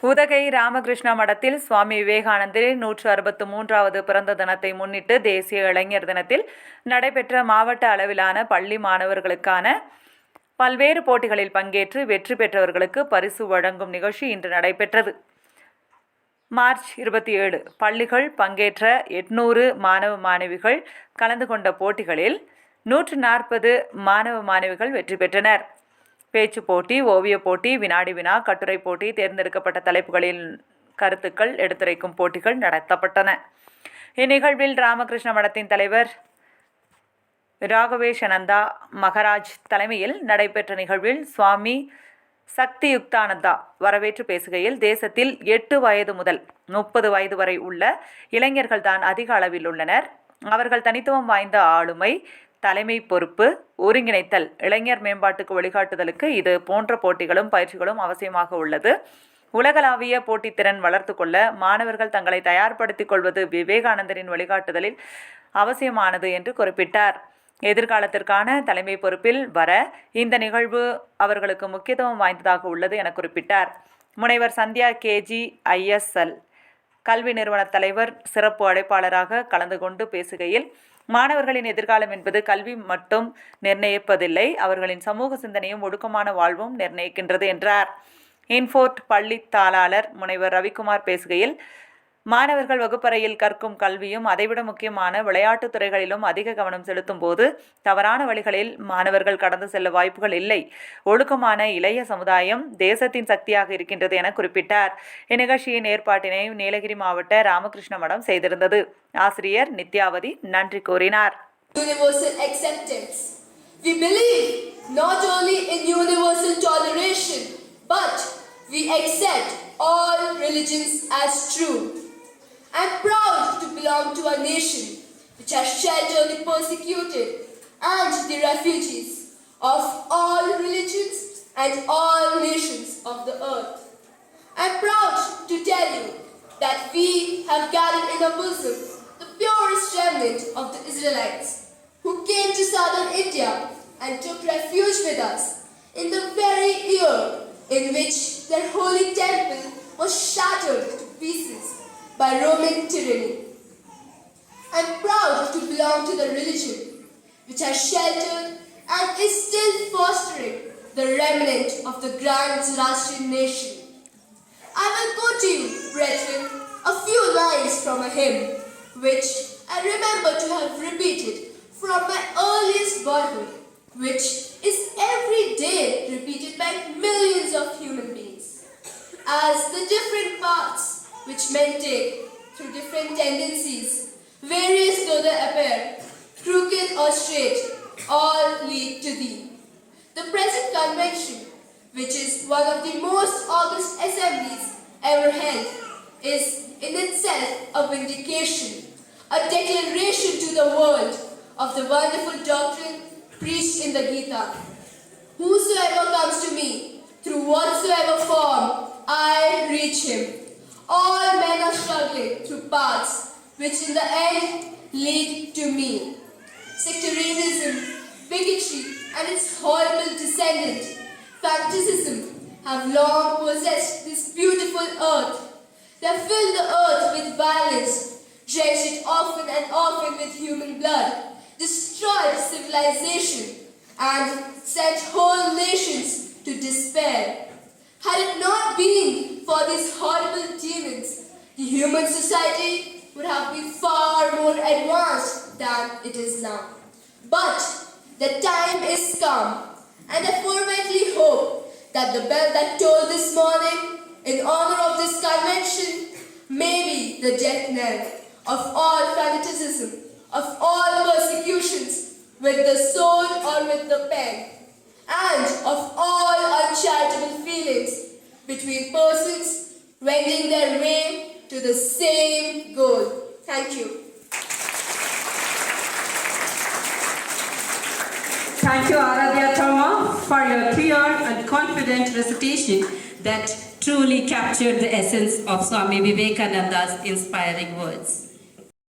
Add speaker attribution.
Speaker 1: உதகை ராமகிருஷ்ணா மடத்தில் சுவாமி விவேகானந்தரின் 163வது பிறந்த தினத்தை முன்னிட்டு தேசிய இளைஞர் தினத்தில் நடைபெற்ற மாவட்ட அளவிலான பள்ளி மாணவர்களுக்கான பல்வேறு போட்டிகளில் பங்கேற்று வெற்றி பெற்றவர்களுக்கு பரிசு வழங்கும் நிகழ்ச்சி இன்று நடைபெற்றது. மார்ச் 27 பள்ளிகள் பங்கேற்ற 800 மாணவ மாணவிகள் கலந்து கொண்ட போட்டிகளில் 140 மாணவ மாணவிகள் வெற்றி பெற்றனர். பேச்சு போட்டி, ஓவிய போட்டி, வினாடி வினா, கட்டுரை போட்டி, தேர்ந்தெடுக்கப்பட்ட தலைப்புகளில் கருத்துக்கள் எடுத்துரைக்கும் போட்டிகள் நடத்தப்பட்டன. இந்நிகழ்வில் ராமகிருஷ்ண மடத்தின் தலைவர் ராகவேஷானந்தா மகராஜ் தலைமையில் நடைபெற்ற நிகழ்வில் சுவாமி சக்தியுக்தானந்தா வரவேற்று பேசுகையில், தேசத்தில் 8 வயது முதல் 30 வயது வரை உள்ள இளைஞர்கள் தான் அதிக அளவில் உள்ளனர். அவர்கள் தனித்துவம் வாய்ந்த ஆளுமை, தலைமை பொறுப்பு, ஒருங்கிணைத்தல், இளைஞர் மேம்பாட்டுக்கு வழிகாட்டுதலுக்கு இது போன்ற போட்டிகளும் பயிற்சிகளும் அவசியமாக உள்ளது. உலகளாவிய போட்டித்திறன் வளர்த்து கொள்ள மாணவர்கள் தங்களை தயார்படுத்திக் கொள்வது விவேகானந்தரின் வழிகாட்டுதலில் அவசியமானது என்று குறிப்பிட்டார். எதிர்காலத்திற்கான தலைமை பொறுப்பில் வர இந்த நிகழ்வு அவர்களுக்கு முக்கியத்துவம் வாய்ந்ததாக உள்ளது என குறிப்பிட்டார். முனைவர் சந்தியா KGISL கல்வி நிறுவன தலைவர் சிறப்பு அழைப்பாளராக கலந்து கொண்டு பேசுகையில், மாணவர்களின் எதிர்காலம் என்பது கல்வி மட்டும் நிர்ணயிப்பதில்லை, அவர்களின் சமூக சிந்தனையும் ஒடுக்கமான வாழ்வும் நிர்ணயிக்கின்றது என்றார். இன்ஃபோர்ட் பள்ளி தாளாளர் முனைவர் ரவிக்குமார் பேசுகையில், மாணவர்கள் வகுப்பறையில் கற்கும் கல்வியும் அதைவிட முக்கியமான விளையாட்டுத் துறைகளிலும் அதிக கவனம் செலுத்தும் போது தவறான வழிகளில் மாணவர்கள் கடந்து செல்ல வாய்ப்புகள் இல்லை. ஒழுக்கமான இளைய சமுதாயம் தேசத்தின் சக்தியாக இருக்கின்றது என குறிப்பிட்டார். இந்நிகழ்ச்சியின் ஏற்பாட்டினை நீலகிரி மாவட்ட ராமகிருஷ்ண மடம் செய்திருந்தது. ஆசிரியர் நித்யாவதி நன்றி கூறினார்.
Speaker 2: Universal acceptance. We believe not only in universal toleration, but we accept all religions as true. I am proud to belong to a nation which has sheltered the persecuted and the refugees of all religions and all nations of the earth. I am proud to tell you that we have gathered in our bosom the purest remnant of the Israelites who came to southern India and took refuge with us in the very year in which their holy temple was shattered to pieces by Roman tyranny. I am proud to belong to the religion which has sheltered and is still fostering the remnant of the grand Zoroastrian nation. I will quote to you, brethren, a few lines from a hymn which I remember to have repeated from my earliest boyhood, which is every day repeated by millions of human beings. As the different paths which men take through different tendencies, various though they appear, crooked or straight, all lead to thee. The present convention, which is one of the most august assemblies ever held, is in itself a vindication, a declaration to the world of the wonderful doctrine preached in the Gita. Whosoever comes to me, through whatsoever form, I reach him. All men are struggling through paths which in the end lead to me. Sectarianism, bigotry and its horrible descendant, fanaticism, have long possessed this beautiful earth. They have filled the earth with violence, drenched it often and often with human blood, destroyed civilization and sent whole nations to despair. Had it not been for these horrible demons, the human society would have been far more advanced than it is now. But the time is come, and I fervently hope that the bell that tolled this morning in honor of this convention may be the death knell of all fanaticism, of all persecutions with the sword or with the pen, and of all uncharitable feelings between persons wending their way to the same goal. Thank you.
Speaker 3: Thank you, Aradhya Thama, for your clear and confident recitation that truly captured the essence of Swami Vivekananda's inspiring words.